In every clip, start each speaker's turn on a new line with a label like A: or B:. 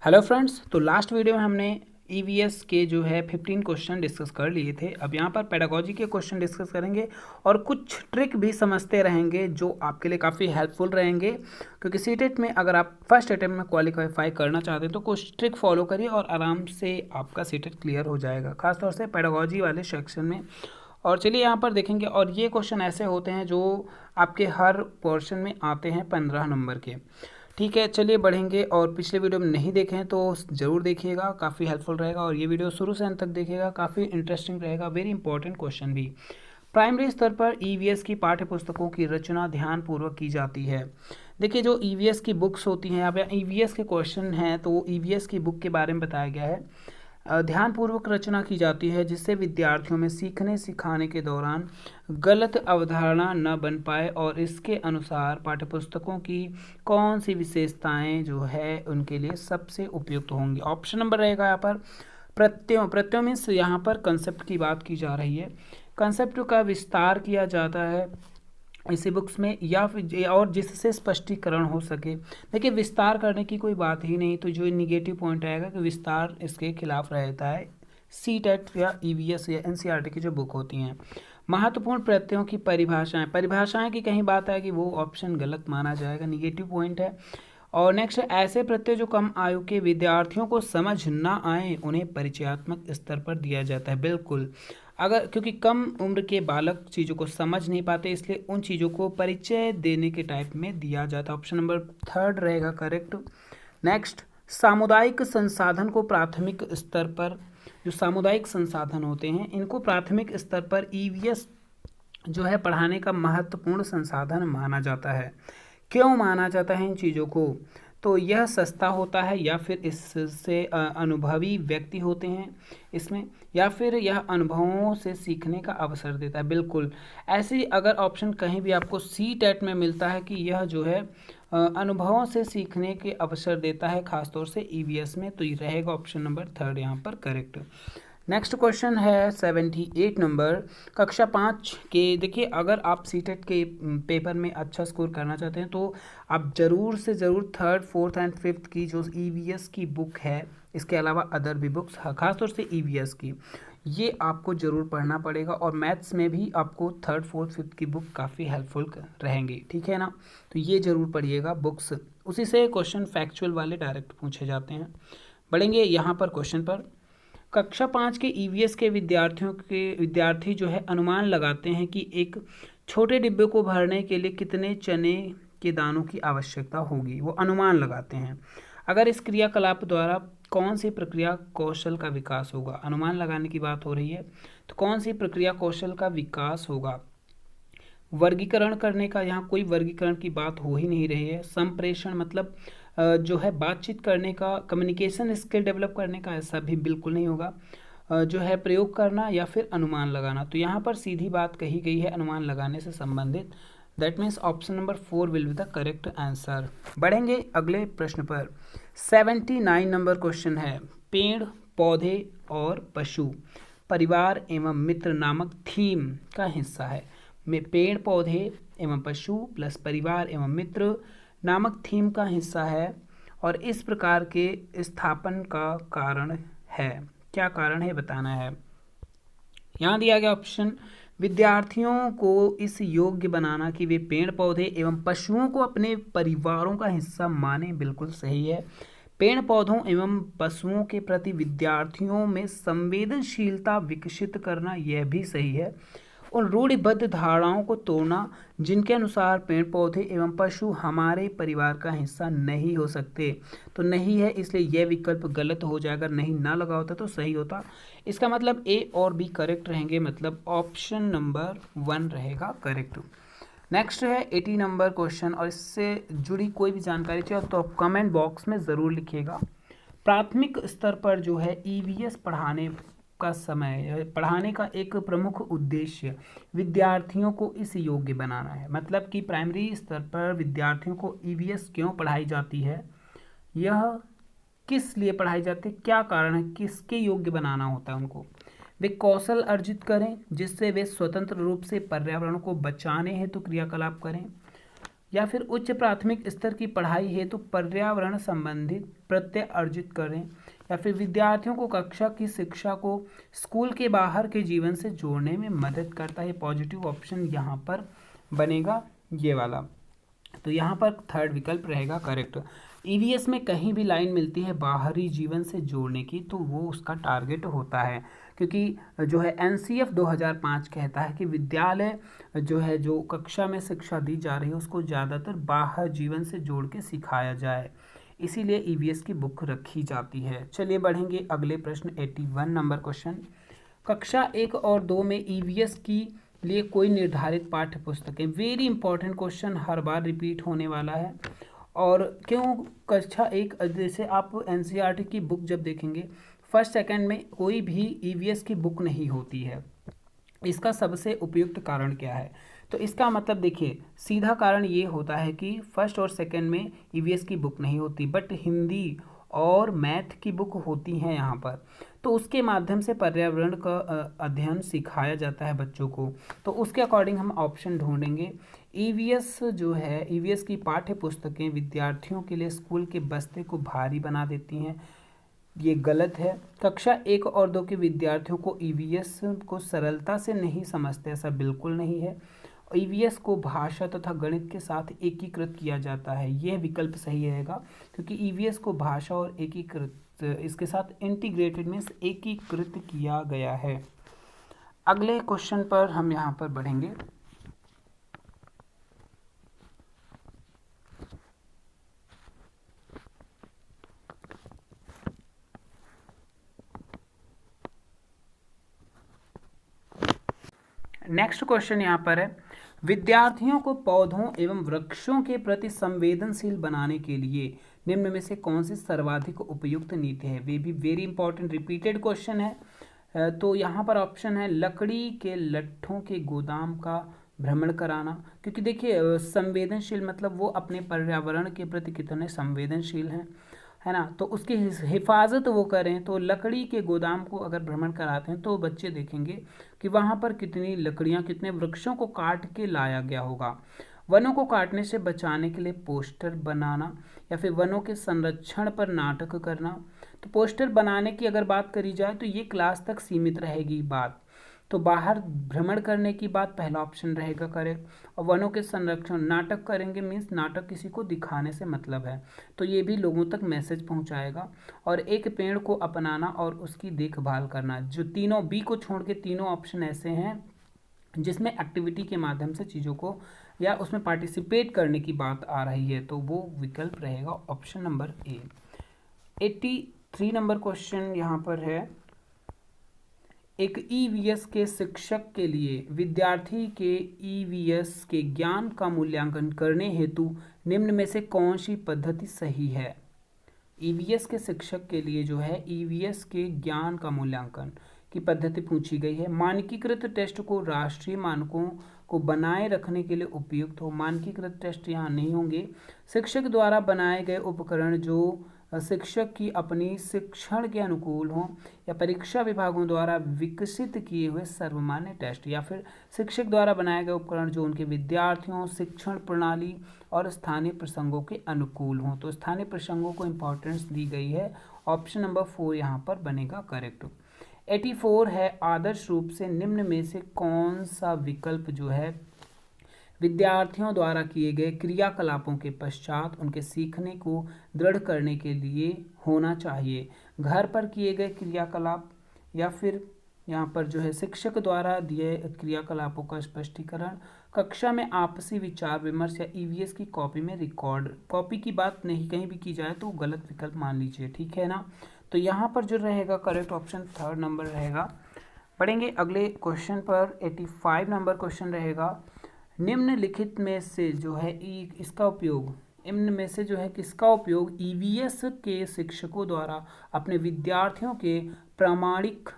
A: Hello friends, तो last video में हमने ईवीएस के जो है 15 क्वेश्चन डिस्कस कर लिए थे। अब यहाँ पर पेडागोजी के क्वेश्चन डिस्कस करेंगे और कुछ ट्रिक भी समझते रहेंगे जो आपके लिए काफ़ी हेल्पफुल रहेंगे, क्योंकि सीटेट में अगर आप फर्स्ट अटेम्प्ट में क्वालिफाई करना चाहते हैं तो कुछ ट्रिक फॉलो करिए और आराम से आपका सीटेट क्लियर हो जाएगा, खासतौर से पेडागोजी वाले सेक्शन में। और चलिए यहाँ पर देखेंगे, और ये क्वेश्चन ऐसे होते हैं जो आपके हर पोर्शन में आते हैं 15 नंबर के। ठीक है, चलिए बढ़ेंगे। और पिछले वीडियो में नहीं देखे हैं तो ज़रूर देखिएगा, काफ़ी हेल्पफुल रहेगा। और ये वीडियो शुरू से अंत तक देखिएगा, काफ़ी इंटरेस्टिंग रहेगा, वेरी इंपॉर्टेंट क्वेश्चन भी। प्राइमरी स्तर पर ईवीएस की पाठ्य पुस्तकों की रचना ध्यानपूर्वक की जाती है। देखिए, जो ईवीएस की बुक्स होती हैं, यहाँ पे ईवीएस के क्वेश्चन हैं तो ईवीएस की बुक के बारे में बताया गया है। ध्यानपूर्वक रचना की जाती है जिससे विद्यार्थियों में सीखने सिखाने के दौरान गलत अवधारणा न बन पाए, और इसके अनुसार पाठ्यपुस्तकों की कौन सी विशेषताएं जो है उनके लिए सबसे उपयुक्त होंगी। ऑप्शन नंबर रहेगा यहाँ पर प्रत्ययों। प्रत्ययों मीन्स यहाँ पर कंसेप्ट की बात की जा रही है, कंसेप्ट का विस्तार किया जाता है इसी बुक्स में, या फिर और जिससे स्पष्टीकरण हो सके। देखिए, विस्तार करने की कोई बात ही नहीं, तो जो निगेटिव पॉइंट आएगा कि विस्तार इसके खिलाफ रहता है सीटेट या ईवीएस या एनसीईआरटी की जो बुक होती हैं। महत्वपूर्ण प्रत्ययों की परिभाषाएं, परिभाषाएं की कहीं बात है कि वो ऑप्शन गलत माना जाएगा, निगेटिव पॉइंट है। और नेक्स्ट, ऐसे प्रत्यय जो कम आयु के विद्यार्थियों को समझ ना आए उन्हें परिचयात्मक स्तर पर दिया जाता है। बिल्कुल, अगर क्योंकि कम उम्र के बालक चीज़ों को समझ नहीं पाते, इसलिए उन चीज़ों को परिचय देने के टाइप में दिया जाता है। ऑप्शन नंबर थर्ड रहेगा करेक्ट। नेक्स्ट, सामुदायिक संसाधन को प्राथमिक स्तर पर, जो सामुदायिक संसाधन होते हैं इनको प्राथमिक स्तर पर ईवीएस जो है पढ़ाने का महत्वपूर्ण संसाधन माना जाता है। क्यों माना जाता है इन चीज़ों को? तो यह सस्ता होता है, या फिर इससे अनुभवी व्यक्ति होते हैं इसमें, या फिर यह अनुभवों से सीखने का अवसर देता है। बिल्कुल, ऐसे अगर ऑप्शन कहीं भी आपको सी टेट में मिलता है कि यह जो है अनुभवों से सीखने के अवसर देता है, खासतौर से ईवीएस में, तो ये रहेगा ऑप्शन नंबर थर्ड यहाँ पर करेक्ट। नेक्स्ट क्वेश्चन है 78 नंबर, कक्षा 5 के। देखिए, अगर आप सीटेट के पेपर में अच्छा स्कोर करना चाहते हैं तो आप ज़रूर से ज़रूर थर्ड फोर्थ एंड फिफ्थ की जो ईवीएस की बुक है, इसके अलावा अदर भी बुक्स, खासतौर से ईवीएस की, ये आपको ज़रूर पढ़ना पड़ेगा। और मैथ्स में भी आपको थर्ड फोर्थ फिफ्थ की बुक काफ़ी हेल्पफुल रहेंगी, ठीक है ना। तो ये ज़रूर पढ़िएगा बुक्स, उसी से क्वेश्चन फैक्चुअल वाले डायरेक्ट पूछे जाते हैं। बढ़ेंगे यहाँ पर क्वेश्चन पर। कक्षा 5 के ईवीएस के विद्यार्थी जो है अनुमान लगाते हैं कि एक छोटे डिब्बे को भरने के लिए कितने चने के दानों की आवश्यकता होगी, वो अनुमान लगाते हैं। अगर इस क्रियाकलाप द्वारा कौन सी प्रक्रिया कौशल का विकास होगा, अनुमान लगाने की बात हो रही है, तो कौन सी प्रक्रिया कौशल का विकास होगा? वर्गीकरण करने का, यहाँ कोई वर्गीकरण की बात हो ही नहीं रही है। संप्रेषण मतलब जो है बातचीत करने का, कम्युनिकेशन स्किल डेवलप करने का, ऐसा भी बिल्कुल नहीं होगा। जो है प्रयोग करना या फिर अनुमान लगाना, तो यहाँ पर सीधी बात कही गई है अनुमान लगाने से संबंधित। That means option number 4 will be the correct answer. बढ़ेंगे अगले प्रश्न पर। 79 नंबर क्वेश्चन है, पेड़ पौधे और पशु परिवार एवं मित्र नामक थीम का हिस्सा है। में पेड़ पौधे एवं पशु प्लस परिवार एवं मित्र नामक थीम का हिस्सा है, और इस प्रकार के स्थापन का कारण है। क्या कारण है बताना है। यहाँ दिया गया ऑप्शन, विद्यार्थियों को इस योग्य बनाना कि वे पेड़ पौधे एवं पशुओं को अपने परिवारों का हिस्सा माने, बिल्कुल सही है। पेड़ पौधों एवं पशुओं के प्रति विद्यार्थियों में संवेदनशीलता विकसित करना, यह भी सही है। उन रूढ़िबद्ध धारणाओं को तोड़ना जिनके अनुसार पेड़ पौधे एवं पशु हमारे परिवार का हिस्सा नहीं हो सकते, तो नहीं है, इसलिए यह विकल्प गलत हो जाएगा। नहीं ना लगा होता तो सही होता। इसका मतलब ए और बी करेक्ट रहेंगे, मतलब ऑप्शन नंबर 1 रहेगा करेक्ट। नेक्स्ट है 80 नंबर क्वेश्चन, और इससे जुड़ी कोई भी जानकारी चाहिए तो आप कमेंट बॉक्स में ज़रूर लिखिएगा। प्राथमिक स्तर पर जो है ईवीएस पढ़ाने का एक प्रमुख उद्देश्य विद्यार्थियों को इस योग्य बनाना है। मतलब कि प्राइमरी स्तर पर विद्यार्थियों को ईवीएस क्यों पढ़ाई जाती है, यह किस लिए पढ़ाई जाती है, क्या कारण है, किसके योग्य बनाना होता है उनको। वे कौशल अर्जित करें जिससे वे स्वतंत्र रूप से पर्यावरण को बचाने हेतु क्रियाकलाप करें, या फिर उच्च प्राथमिक स्तर की पढ़ाई हेतु पर्यावरण संबंधित प्रत्यय अर्जित करें, या फिर विद्यार्थियों को कक्षा की शिक्षा को स्कूल के बाहर के जीवन से जोड़ने में मदद करता है। पॉजिटिव ऑप्शन यहाँ पर बनेगा ये वाला। तो यहाँ पर थर्ड विकल्प रहेगा करेक्ट। ईवीएस में कहीं भी लाइन मिलती है बाहरी जीवन से जोड़ने की तो वो उसका टारगेट होता है, क्योंकि जो है एनसीएफ 2005 कहता है कि विद्यालय जो है जो कक्षा में शिक्षा दी जा रही है उसको ज़्यादातर बाहर जीवन से जोड़ के सिखाया जाए, इसीलिए ईवीएस की बुक रखी जाती है। चलिए बढ़ेंगे अगले प्रश्न 81 नंबर क्वेश्चन। कक्षा 1 और 2 में ईवीएस की लिए कोई निर्धारित पाठ्य पुस्तकें। वेरी इंपॉर्टेंट क्वेश्चन, हर बार रिपीट होने वाला है। और क्यों कक्षा 1, जैसे आप एनसीईआरटी की बुक जब देखेंगे फर्स्ट सेकंड में कोई भी ईवीएस की बुक नहीं होती है। इसका सबसे उपयुक्त कारण क्या है? तो इसका मतलब देखिए, सीधा कारण ये होता है कि फर्स्ट और सेकंड में ईवीएस की बुक नहीं होती, बट हिंदी और मैथ की बुक होती हैं यहाँ पर। तो उसके माध्यम से पर्यावरण का अध्ययन सिखाया जाता है बच्चों को। तो उसके अकॉर्डिंग हम ऑप्शन ढूंढेंगे। ईवीएस जो है, ईवीएस की पाठ्य पुस्तकें विद्यार्थियों के लिए स्कूल के बस्ते को भारी बना देती हैं, ये गलत है। कक्षा 1 और 2 के विद्यार्थियों को ईवीएस को सरलता से नहीं समझते, ऐसा बिल्कुल नहीं है। ईवीएस को भाषा तथा गणित के साथ एकीकृत किया जाता है, यह विकल्प सही रहेगा, क्योंकि ईवीएस को भाषा और एकीकृत, इसके साथ इंटीग्रेटेड मीन्स एकीकृत किया गया है। अगले क्वेश्चन पर हम यहाँ पर बढ़ेंगे। नेक्स्ट क्वेश्चन यहाँ पर है, विद्यार्थियों को पौधों एवं वृक्षों के प्रति संवेदनशील बनाने के लिए निम्न में से कौन सी सर्वाधिक उपयुक्त नीति है? वे भी वेरी इंपॉर्टेंट रिपीटेड क्वेश्चन है। तो यहाँ पर ऑप्शन है लकड़ी के लट्ठों के गोदाम का भ्रमण कराना, क्योंकि देखिए संवेदनशील मतलब वो अपने पर्यावरण के प्रति कितने संवेदनशील हैं, है ना। तो उसकी हिफाजत वो करें। तो लकड़ी के गोदाम को अगर भ्रमण कराते हैं तो बच्चे देखेंगे कि वहाँ पर कितनी लकड़ियाँ, कितने वृक्षों को काट के लाया गया होगा। वनों को काटने से बचाने के लिए पोस्टर बनाना, या फिर वनों के संरक्षण पर नाटक करना। तो पोस्टर बनाने की अगर बात करी जाए तो ये क्लास तक सीमित रहेगी बात। तो बाहर भ्रमण करने की बात पहला ऑप्शन रहेगा करेक्ट। और वनों के संरक्षण, नाटक करेंगे मीन्स नाटक किसी को दिखाने से मतलब है, तो ये भी लोगों तक मैसेज पहुंचाएगा। और एक पेड़ को अपनाना और उसकी देखभाल करना, जो तीनों बी को छोड़ के तीनों ऑप्शन ऐसे हैं जिसमें एक्टिविटी के माध्यम से चीज़ों को या उसमें पार्टिसिपेट करने की बात आ रही है, तो वो विकल्प रहेगा option number A. 83 number question यहाँ पर है, एक ईवीएस के शिक्षक के लिए विद्यार्थी के ईवीएस के ज्ञान का मूल्यांकन करने हेतु निम्न में से कौन सी पद्धति सही है? ईवीएस के शिक्षक के लिए जो है ईवीएस के ज्ञान का मूल्यांकन की पद्धति पूछी गई है। मानकीकृत टेस्ट को राष्ट्रीय मानकों को बनाए रखने के लिए उपयुक्त हो। मानकीकृत टेस्ट यहाँ नहीं होंगे। शिक्षक द्वारा बनाए गए उपकरण जो शिक्षक की अपनी शिक्षण के अनुकूल हों, या परीक्षा विभागों द्वारा विकसित किए हुए सर्वमान्य टेस्ट, या फिर शिक्षक द्वारा बनाए गए उपकरण जो उनके विद्यार्थियों, शिक्षण प्रणाली और स्थानीय प्रसंगों के अनुकूल हों। तो स्थानीय प्रसंगों को इम्पोर्टेंस दी गई है, ऑप्शन नंबर 4 यहाँ पर बनेगा करेक्ट। 84 है, आदर्श रूप से निम्न में से कौन सा विकल्प जो है विद्यार्थियों द्वारा किए गए क्रियाकलापों के पश्चात उनके सीखने को दृढ़ करने के लिए होना चाहिए? घर पर किए गए क्रियाकलाप, या फिर यहाँ पर जो है शिक्षक द्वारा दिए क्रियाकलापों का स्पष्टीकरण, कक्षा में आपसी विचार विमर्श, या ईवीएस की कॉपी में रिकॉर्ड। कॉपी की बात नहीं कहीं भी की जाए तो गलत विकल्प मान लीजिए, ठीक है ना। तो यहाँ पर जो रहेगा करेक्ट ऑप्शन 3 नंबर रहेगा। पढ़ेंगे अगले क्वेश्चन पर। 85 नंबर क्वेश्चन रहेगा, निम्नलिखित में से जो है इसका उपयोग, निम्न में से जो है किसका उपयोग ईवीएस के शिक्षकों द्वारा अपने विद्यार्थियों के प्रामाणिक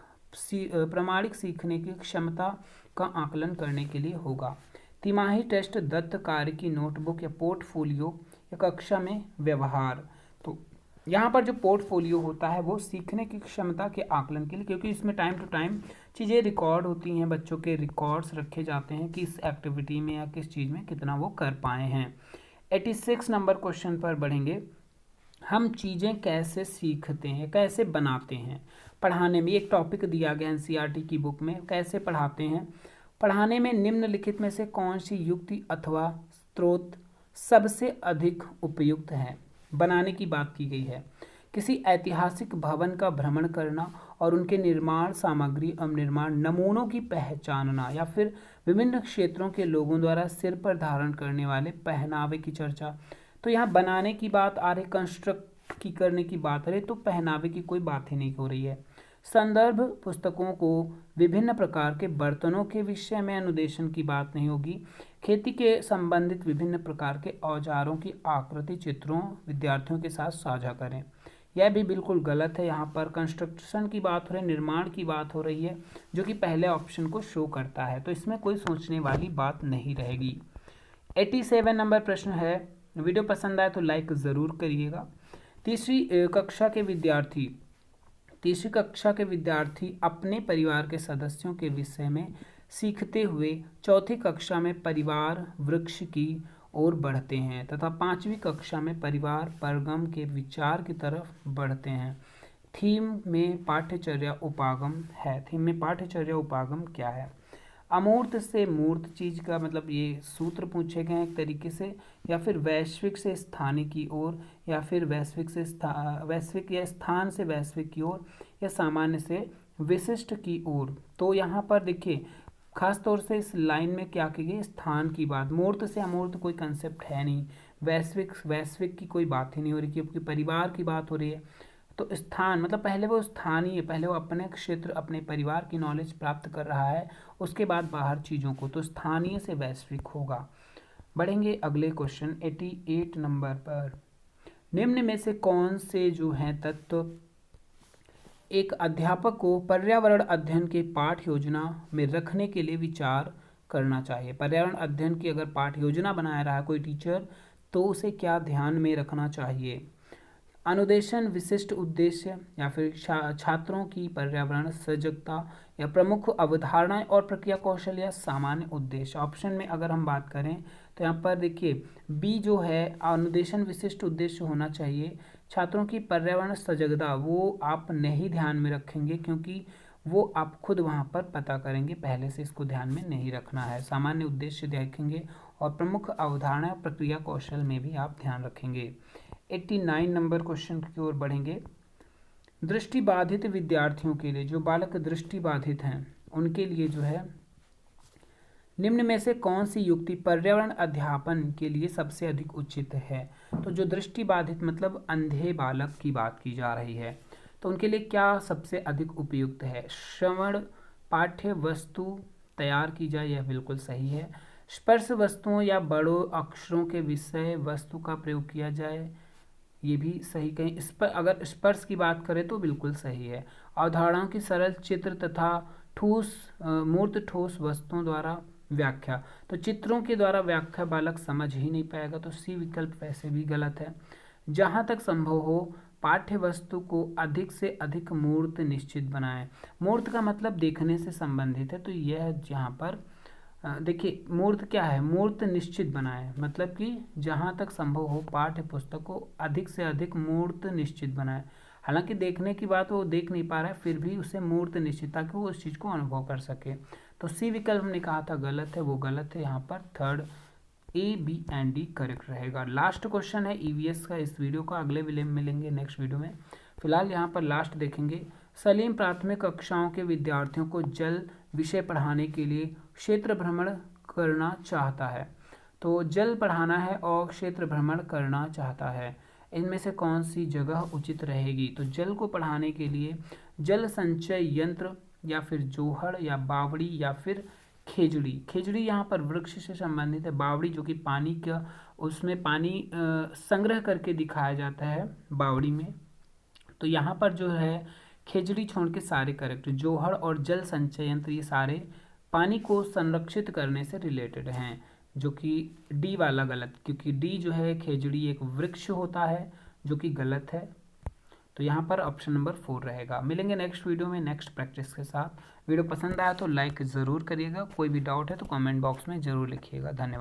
A: सीखने की क्षमता का आकलन करने के लिए होगा? तिमाही टेस्ट, दत्त कार्य की नोटबुक, या पोर्टफोलियो, या कक्षा में व्यवहार। तो यहाँ पर जो पोर्टफोलियो होता है वो सीखने की क्षमता के आकलन के लिए, क्योंकि इसमें टाइम टू टाइम चीज़ें रिकॉर्ड होती हैं, बच्चों के रिकॉर्ड्स रखे जाते हैं कि इस एक्टिविटी में या किस चीज़ में कितना वो कर पाए हैं। 86 नंबर क्वेश्चन पर बढ़ेंगे। हम चीज़ें कैसे सीखते हैं, कैसे बनाते हैं। पढ़ाने में एक टॉपिक दिया गया एनसीईआरटी की बुक में, कैसे पढ़ाते हैं। पढ़ाने में निम्नलिखित में से कौन सी युक्ति अथवा स्रोत सबसे अधिक उपयुक्त है। बनाने की बात की गई है। किसी ऐतिहासिक भवन का भ्रमण करना और उनके निर्माण सामग्री एवं निर्माण नमूनों की पहचानना, या फिर विभिन्न क्षेत्रों के लोगों द्वारा सिर पर धारण करने वाले पहनावे की चर्चा। तो यहाँ बनाने की बात आ रही, कंस्ट्रक्ट की करने की बात आ रही, तो पहनावे की कोई बात ही नहीं हो रही है। संदर्भ पुस्तकों को विभिन्न प्रकार के बर्तनों के विषय में अनुदेशन की बात नहीं होगी। खेती के संबंधित विभिन्न प्रकार के औजारों की आकृति चित्रों विद्यार्थियों के साथ साझा करें। यह भी बिल्कुल गलत है। यहाँ पर कंस्ट्रक्शन की बात हो रही है, निर्माण की बात हो रही है, जो कि पहले ऑप्शन को शो करता है, तो इसमें कोई सोचने वाली बात नहीं रहेगी। 87 नंबर प्रश्न है। वीडियो पसंद आए तो लाइक ज़रूर करिएगा। तीसरी कक्षा के विद्यार्थी अपने परिवार के सदस्यों के विषय में सीखते हुए चौथी कक्षा में परिवार वृक्ष की ओर बढ़ते हैं तथा पांचवी कक्षा में परिवार परगम के विचार की तरफ बढ़ते हैं। थीम में पाठ्यचर्या उपागम है। थीम में पाठ्यचर्या उपागम क्या है। अमूर्त से मूर्त चीज का मतलब ये सूत्र पूछे गए हैं एक तरीके से, या फिर वैश्विक से स्थानीय की ओर, या फिर वैश्विक या स्थान से वैश्विक की ओर, या सामान्य से विशिष्ट की ओर। तो यहाँ पर देखिए खास तौर से इस लाइन में क्या की गई, स्थान की बात। मूर्त से अमूर्त कोई कंसेप्ट है नहीं, वैश्विक की कोई बात ही नहीं हो रही, क्योंकि परिवार की बात हो रही है। तो स्थान मतलब पहले वो स्थानीय, पहले वो अपने क्षेत्र अपने परिवार की नॉलेज प्राप्त कर रहा है, उसके बाद बाहर चीज़ों को, तो स्थानीय से वैश्विक होगा। बढ़ेंगे अगले क्वेश्चन 88 नंबर पर। निम्न में से कौन से जो हैं तत्व एक अध्यापक को पर्यावरण अध्ययन के पाठ योजना में रखने के लिए विचार करना चाहिए। पर्यावरण अध्ययन की अगर पाठ योजना बना रहा है कोई टीचर, तो उसे क्या ध्यान में रखना चाहिए। अनुदेशन विशिष्ट उद्देश्य, या फिर छात्रों की पर्यावरण सजगता, या प्रमुख अवधारणाएं और प्रक्रिया कौशल, या सामान्य उद्देश्य। ऑप्शन में अगर हम बात करें तो यहाँ पर देखिए बी जो है अनुदेशन विशिष्ट उद्देश्य होना चाहिए। छात्रों की पर्यावरण सजगता वो आप नहीं ध्यान में रखेंगे, क्योंकि वो आप खुद वहाँ पर पता करेंगे, पहले से इसको ध्यान में नहीं रखना है। सामान्य उद्देश्य देखेंगे और प्रमुख अवधारणा प्रक्रिया कौशल में भी आप ध्यान रखेंगे। 89 नंबर क्वेश्चन की ओर बढ़ेंगे। दृष्टिबाधित विद्यार्थियों के लिए, जो बालक दृष्टिबाधित हैं उनके लिए जो है निम्न में से कौन सी युक्ति पर्यावरण अध्यापन के लिए सबसे अधिक उचित है। तो जो दृष्टिबाधित मतलब अंधे बालक की बात की जा रही है, तो उनके लिए क्या सबसे अधिक उपयुक्त है। श्रवण पाठ्य वस्तु तैयार की जाए, यह बिल्कुल सही है। स्पर्श वस्तुओं या बड़ों अक्षरों के विषय वस्तु का प्रयोग किया जाए, ये भी सही। कहीं इस पर अगर स्पर्श की बात करें तो बिल्कुल सही है। अवधारणाओं की सरल चित्र तथा ठोस मूर्त ठोस वस्तुओं द्वारा व्याख्या, तो चित्रों के द्वारा व्याख्या बालक समझ ही नहीं पाएगा, तो सी विकल्प वैसे भी गलत है। जहाँ तक संभव हो पाठ्य वस्तु को अधिक से अधिक मूर्त निश्चित बनाएं। मूर्त का मतलब देखने से संबंधित है, तो यह यहाँ पर देखिए मूर्त क्या है, मूर्त निश्चित बनाएं, मतलब कि जहाँ तक संभव हो पाठ्य पुस्तक को अधिक से अधिक मूर्त निश्चित बनाएं। हालांकि देखने की बात वो देख नहीं पा रहा है, फिर भी उसे मूर्त निश्चित, ताकि वो उस चीज़ को अनुभव कर सके। तो सी विकल्प हमने कहा था गलत है, वो गलत है। यहाँ पर third A B and D correct रहेगा। लास्ट क्वेश्चन है ईवीएस का इस वीडियो का, अगले वीडियो में मिलेंगे नेक्स्ट वीडियो में। फिलहाल यहाँ पर लास्ट देखेंगे। सलीम प्राथमिक कक्षाओं के विद्यार्थियों को जल विषय पढ़ाने के लिए क्षेत्र भ्रमण करना चाहता है। तो जल पढ़ाना है और क्षेत्र भ्रमण करना चाहता है, इनमें से कौन सी जगह उचित रहेगी। तो जल को पढ़ाने के लिए जल संचय यंत्र, या फिर जोहड़, या बावड़ी, या फिर खेजड़ी। खेजड़ी यहाँ पर वृक्ष से संबंधित है। बावड़ी जो कि पानी का, उसमें पानी संग्रह करके दिखाया जाता है बावड़ी में। तो यहाँ पर जो है खेजड़ी छोड़ के सारे करेक्ट। जोहड़ और जल संचय यंत्र ये सारे पानी को संरक्षित करने से रिलेटेड हैं, जो कि डी वाला गलत, क्योंकि डी जो है खेजड़ी एक वृक्ष होता है, जो कि गलत है। तो यहाँ पर ऑप्शन नंबर 4 रहेगा। मिलेंगे नेक्स्ट वीडियो में नेक्स्ट प्रैक्टिस के साथ। वीडियो पसंद आया तो लाइक ज़रूर करिएगा, कोई भी डाउट है तो कमेंट बॉक्स में ज़रूर लिखिएगा। धन्यवाद।